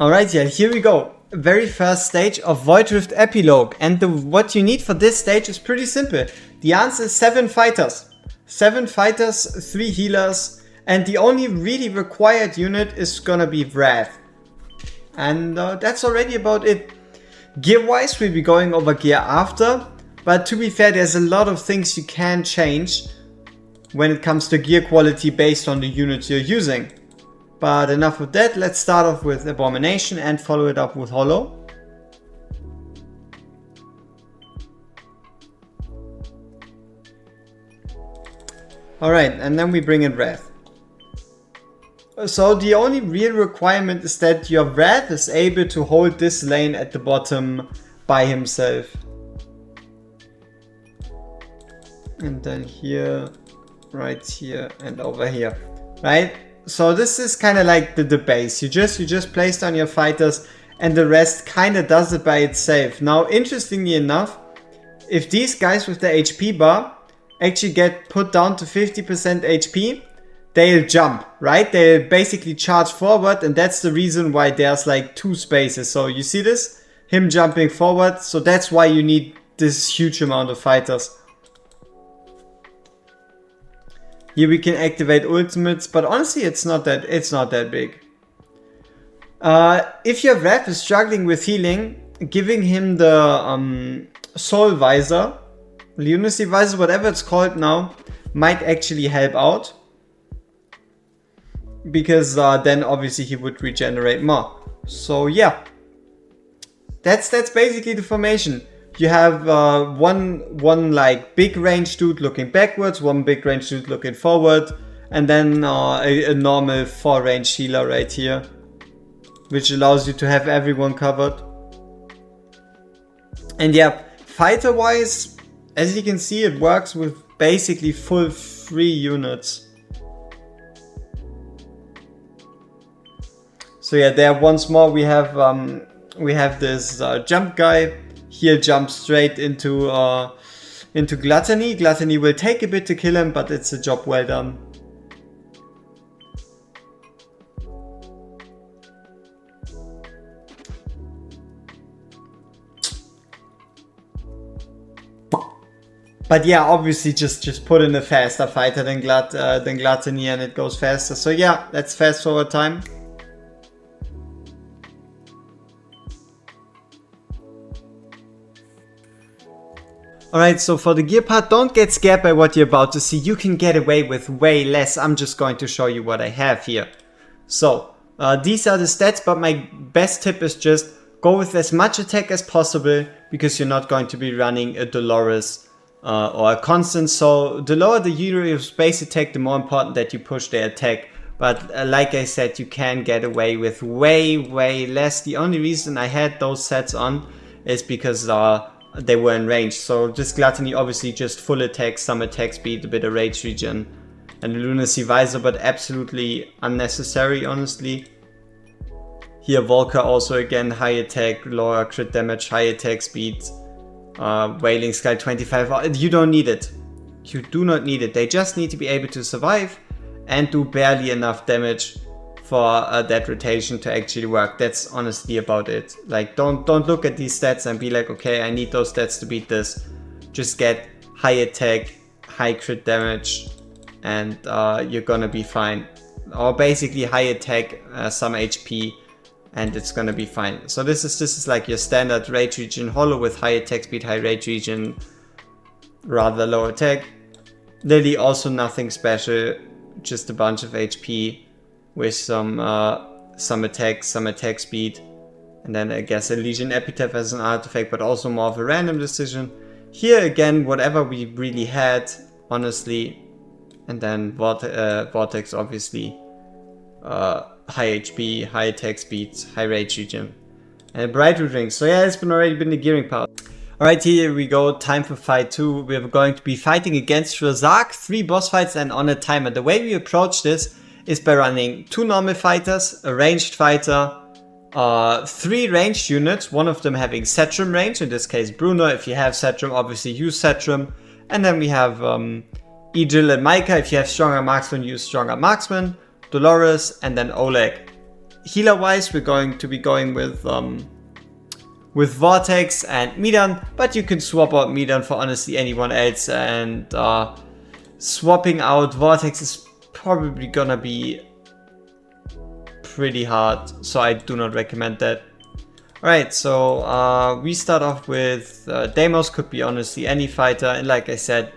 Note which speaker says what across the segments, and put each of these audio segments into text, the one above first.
Speaker 1: Alright, yeah, here we go. Very first stage of Voidrift Epilogue. And what you need for this stage is pretty simple. The answer is 7 fighters. 7 fighters, 3 healers. And the only really required unit is gonna be Wrath. And that's already about it. Gear-wise, we'll be going over gear after. But to be fair, there's a lot of things you can change when it comes to gear quality based on the units you're using. But enough of that, let's start off with Abomination and follow it up with Hollow. Alright, and then we bring in Wrath. So the only real requirement is that your Wrath is able to hold this lane at the bottom by himself. And then here, right here, and over here, right? So this is kind of like the base. You just place down your fighters and the rest kind of does it by itself. Now, interestingly enough, if these guys with the HP bar actually get put down to 50% HP, they'll jump, right? They'll basically charge forward, and that's the reason why there's like 2 spaces. So you see this? Him jumping forward. So that's why you need this huge amount of fighters. Here we can activate ultimates, but honestly it's not that big. If your Wrath is struggling with healing, giving him the Soul Visor, Lunacy Visor, whatever it's called now, might actually help out. Because then obviously he would regenerate more. So yeah, that's basically the formation. You have one like big range dude looking backwards, one big range dude looking forward, and then a normal 4 range healer right here, which allows you to have everyone covered. And yeah, fighter wise, as you can see, it works with basically full 3 units. So yeah, there once more we have this jump guy. Here jumps straight into Gluttony. Gluttony will take a bit to kill him, but it's a job well done. But yeah, obviously just put in a faster fighter than Gluttony and it goes faster. So yeah, that's fast forward time. Alright, so for the gear part, don't get scared by what you're about to see. You can get away with way less. I'm just going to show you what I have here. So, these are the stats, but my best tip is just go with as much attack as possible, because you're not going to be running a Dolores or a Constant. So, the lower the hero's base attack, the more important that you push their attack. But like I said, you can get away with way less. The only reason I had those sets on is because they were in range. So this Gluttony obviously just full attack, some attack speed, a bit of rage regen, and Lunacy Visor, but absolutely unnecessary, honestly. Here Volker also again high attack, lower crit damage, high attack speed, Wailing Sky 25. You don't need it. You do not need it. They just need to be able to survive and do barely enough damage for that rotation to actually work. That's honestly about it. Like, don't look at these stats and be like, okay, I need those stats to beat this. Just get high attack, high crit damage, and you're gonna be fine. Or basically high attack, some HP, and it's gonna be fine. So this is like your standard rage regen Hollow with high attack speed, high rage regen, rather low attack. Lily also nothing special, just a bunch of HP with some attack, some attack speed, and then I guess a Legion Epitaph as an artifact, but also more of a random decision. Here again, whatever we really had, honestly, and then Vortex obviously, high HP, high attack speed, high rage regen, and a Bright Root Ring. So yeah, it's already been the gearing part. Alright, here we go, time for fight 2. We're going to be fighting against Razak, 3 boss fights and on a timer. The way we approach this is by running 2 normal fighters, a ranged fighter, 3 ranged units, one of them having Setrum range, in this case Bruno. If you have Setrum, obviously use Setrum. And then we have Egil and Micah. If you have stronger marksman, use stronger marksman, Dolores, and then Oleg. healer wise, we're going to be going with Vortex and Midan, but you can swap out Midan for honestly anyone else, and swapping out Vortex is probably gonna be pretty hard, so I do not recommend that. Alright, so we start off with Deimos, could be honestly any fighter, and like I said,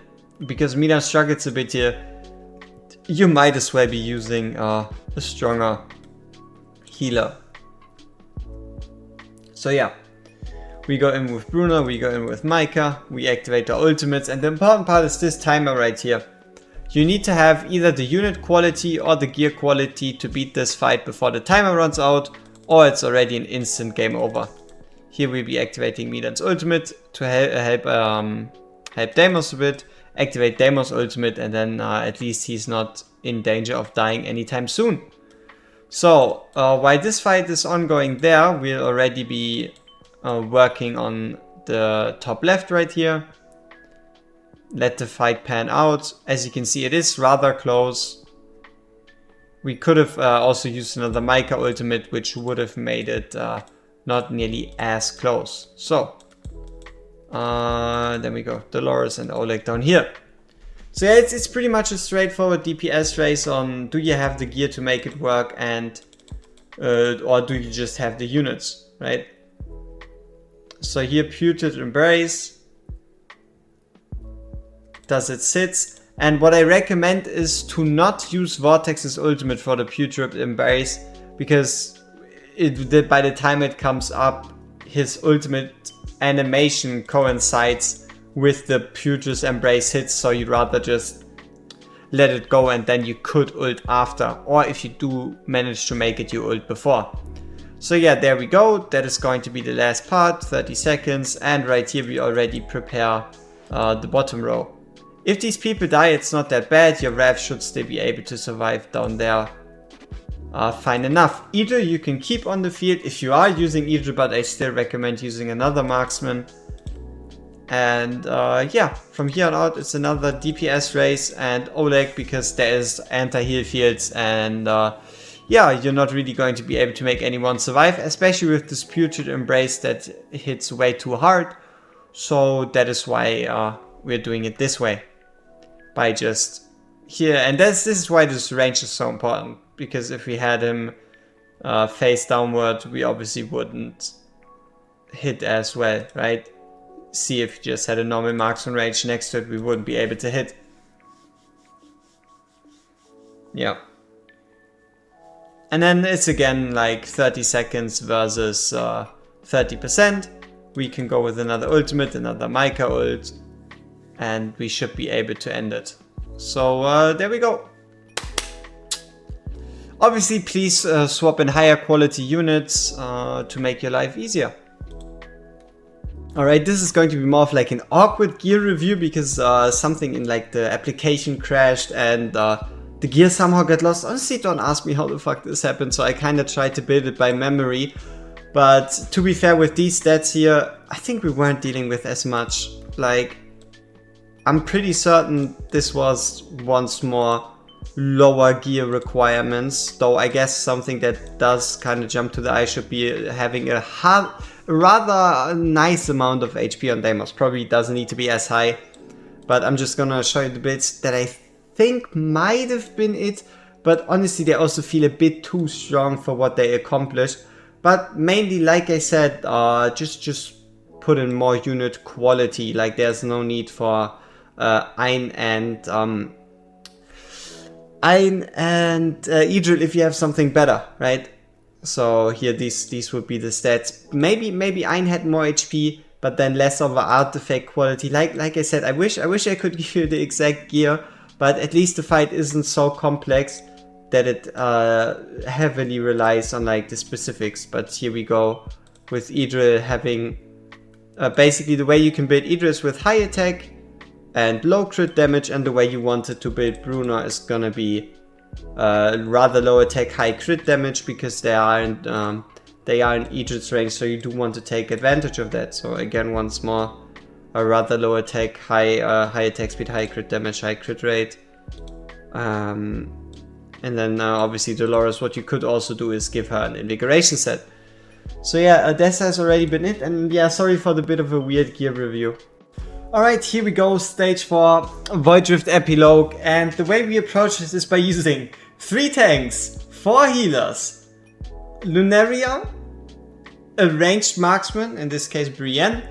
Speaker 1: because Midan struggles a bit here, you might as well be using a stronger healer. So yeah, we go in with Bruno, we go in with Micah, we activate our ultimates, and the important part is this timer right here. You need to have either the unit quality or the gear quality to beat this fight before the timer runs out, or it's already an instant game over. Here we'll be activating Midan's ultimate to help Deimos a bit, activate Deimos' ultimate, and then at least he's not in danger of dying anytime soon. So while this fight is ongoing there, we'll already be working on the top left right here. Let the fight pan out. As you can see, it is rather close. We could have also used another Micah ultimate, which would have made it not nearly as close. So then we go Dolores and Oleg down here. So yeah, it's pretty much a straightforward DPS race on do you have the gear to make it work, and or do you just have the units, right? So here Putrid Embrace does its hits, and what I recommend is to not use Vortex's ultimate for the Putrid Embrace, because by the time it comes up, his ultimate animation coincides with the Putrid Embrace hits, so you'd rather just let it go and then you could ult after, or if you do manage to make it, you ult before. So yeah, there we go, that is going to be the last part, 30 seconds, and right here we already prepare the bottom row. If these people die, it's not that bad, your Rev should still be able to survive down there fine enough. Either you can keep on the field if you are using Idril, but I still recommend using another marksman. And yeah, from here on out it's another DPS race, and Oleg, because there is anti-heal fields, and yeah, you're not really going to be able to make anyone survive, especially with this Putrid Embrace that hits way too hard. So that is why we're doing it this way, by just here. And this is why this range is so important, because if we had him face downward, we obviously wouldn't hit as well, right? See, if you just had a normal marksman range next to it, we wouldn't be able to hit. Yeah. And then it's again like 30 seconds versus 30%. We can go with another ultimate, another Micah ult, and we should be able to end it. So there we go. Obviously, please swap in higher quality units to make your life easier. Alright, this is going to be more of like an awkward gear review, because something in like the application crashed and the gear somehow got lost. Honestly, don't ask me how the fuck this happened, so I kind of tried to build it by memory. But to be fair, with these stats here, I think we weren't dealing with as much. Like, I'm pretty certain this was once more lower gear requirements, though I guess something that does kind of jump to the eye should be having a rather nice amount of HP on Deimos. Probably doesn't need to be as high, but I'm just gonna show you the bits that I think might have been it, but honestly they also feel a bit too strong for what they accomplished. But mainly, like I said, just put in more unit quality. Like, there's no need for Ein and Idril if you have something better, right? So here these would be the stats. Maybe Ein had more HP, but then less of an artifact quality. Like I said, I wish I could give you the exact gear, but at least the fight isn't so complex that it heavily relies on like the specifics. But here we go with Idril having basically the way you can build Idril is with high attack and low crit damage, and the way you wanted to build Bruno is gonna be rather low attack, high crit damage, because they are in Idril's range, so you do want to take advantage of that. So again, once more, a rather low attack, high attack speed, high crit damage, high crit rate. And then obviously Dolores, what you could also do is give her an invigoration set. So yeah, this has already been it, and yeah, sorry for the bit of a weird gear review. Alright, here we go, stage 4, Voidrift Epilogue, and the way we approach this is by using 3 tanks, 4 healers, Lunaria, a ranged marksman, in this case Brienne,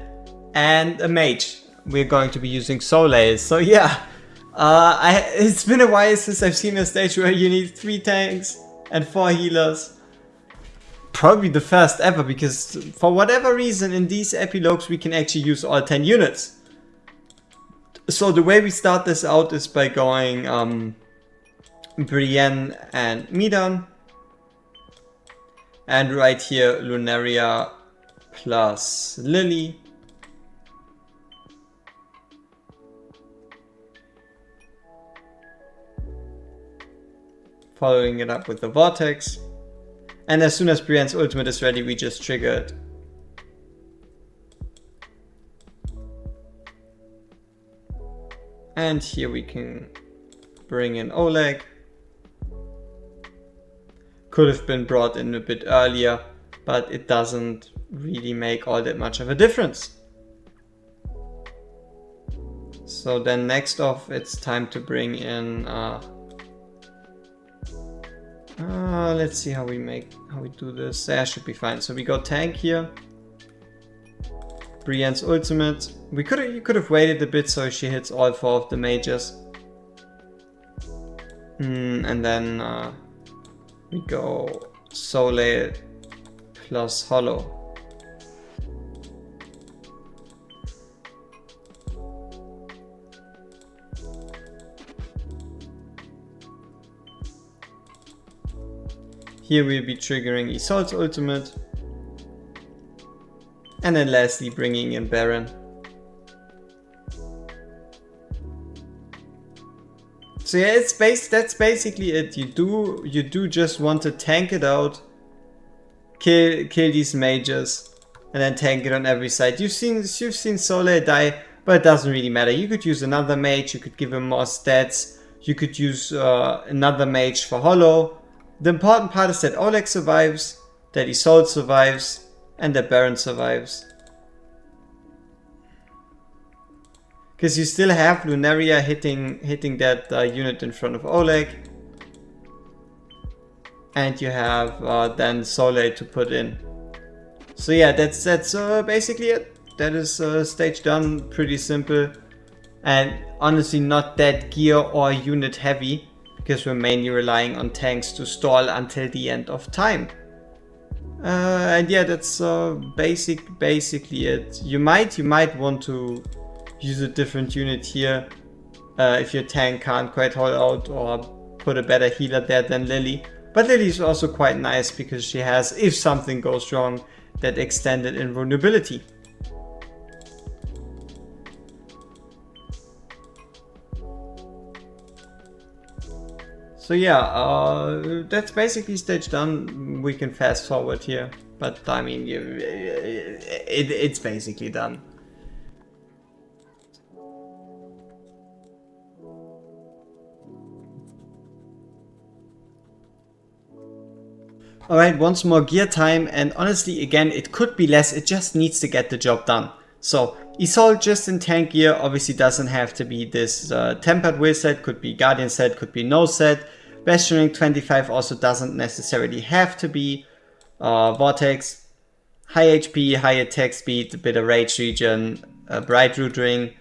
Speaker 1: and a mage. We're going to be using Soleil, so yeah, it's been a while since I've seen a stage where you need 3 tanks and 4 healers. Probably the first ever, because for whatever reason in these epilogues we can actually use all 10 units. So the way we start this out is by going Brienne and Midan. And right here Lunaria plus Lily. Following it up with the Vortex. And as soon as Brienne's ultimate is ready, we just trigger it. And here we can bring in Oleg. Could have been brought in a bit earlier, but it doesn't really make all that much of a difference. So then next off, it's time to bring in let's see how we do this. That should be fine. So we go tank here. Brienne's ultimate. You could have waited a bit so she hits all 4 of the mages. And then we go Soleil plus Hollow. Here we'll be triggering Isolde's ultimate. And then lastly bringing in Baron. So yeah, that's basically it. You do just want to tank it out, kill these mages, and then tank it on every side. You've seen Soleil die, but it doesn't really matter. You could use another mage, you could give him more stats, you could use another mage for Hollow. The important part is that Oleg survives, that Isolde survives, and that Baron survives. Because you still have Lunaria hitting that unit in front of Oleg. And you have then Soleil to put in. So yeah, that's basically it. That is stage done, pretty simple. And honestly not that gear or unit heavy, because we're mainly relying on tanks to stall until the end of time. And yeah, that's basically it. You might want to use a different unit here if your tank can't quite hold out, or put a better healer there than Lily. But Lily is also quite nice because she has, if something goes wrong, that extended invulnerability. So yeah, that's basically stage done. We can fast forward here, but I mean, it's basically done. Alright, once more gear time, and honestly again it could be less, it just needs to get the job done. So Isolde just in tank gear obviously doesn't have to be this tempered will set, could be guardian set, could be no set. Bastion rank 25 also doesn't necessarily have to be. Vortex, high HP, high attack speed, a bit of rage regen, a bright root ring.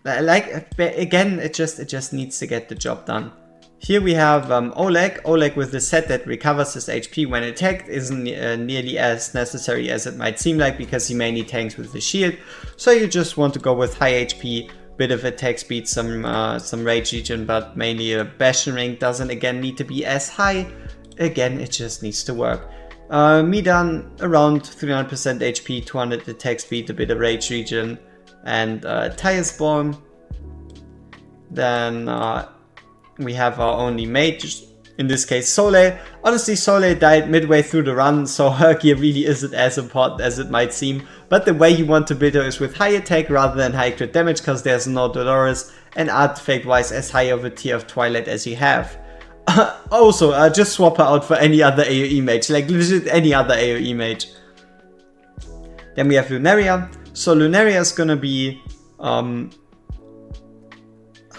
Speaker 1: Again, it just needs to get the job done. Here we have Oleg. Oleg with the set that recovers his HP when attacked isn't nearly as necessary as it might seem like, because he mainly tanks with the shield. So you just want to go with high HP, bit of attack speed, some rage regen, but mainly a bastion rank doesn't again need to be as high. Again, it just needs to work. Midan around 300% HP, 200 attack speed, a bit of rage regen, and Tire Spawn. Then we have our only mage, in this case Soleil. Honestly, Soleil died midway through the run, so her gear really isn't as important as it might seem. But the way you want to build her is with high attack rather than high crit damage, because there's no Dolores, and artifact wise as high of a tier of Twilight as you have. Also, just swap her out for any other AoE mage, like legit any other AoE mage. Then we have Lunaria. So Lunaria is gonna be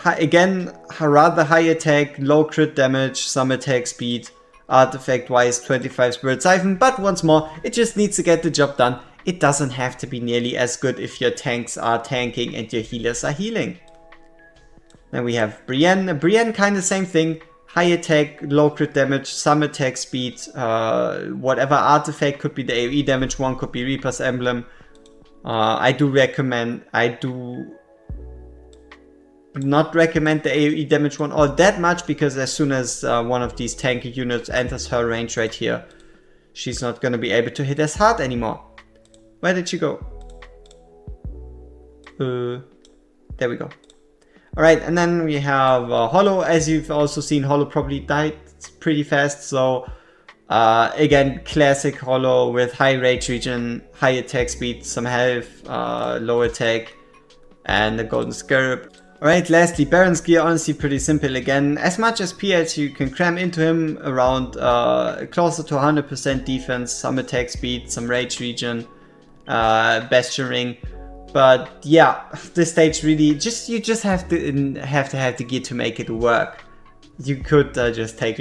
Speaker 1: again rather high attack, low crit damage, some attack speed, artifact wise 25 Spirit Siphon, but once more, it just needs to get the job done. It doesn't have to be nearly as good if your tanks are tanking and your healers are healing. Then we have Brienne. Brienne kind of same thing. High attack, low crit damage, some attack speed, whatever artifact, could be the AoE damage one, could be Reaper's Emblem. I do not recommend the AoE damage one all that much, because as soon as one of these tanky units enters her range right here, she's not going to be able to hit as hard anymore. Where did she go? There we go. Alright, and then we have Hollow. As you've also seen, Hollow probably died pretty fast. So again, classic Hollow with high rage regen, high attack speed, some health, low attack, and the Golden Scarab. Alright, lastly, Baron's gear, honestly pretty simple again. As much as PH you can cram into him, around closer to 100% defense, some attack speed, some rage regen, Bastion Ring. But yeah, this stage really you just have to have the gear to make it work. You could just take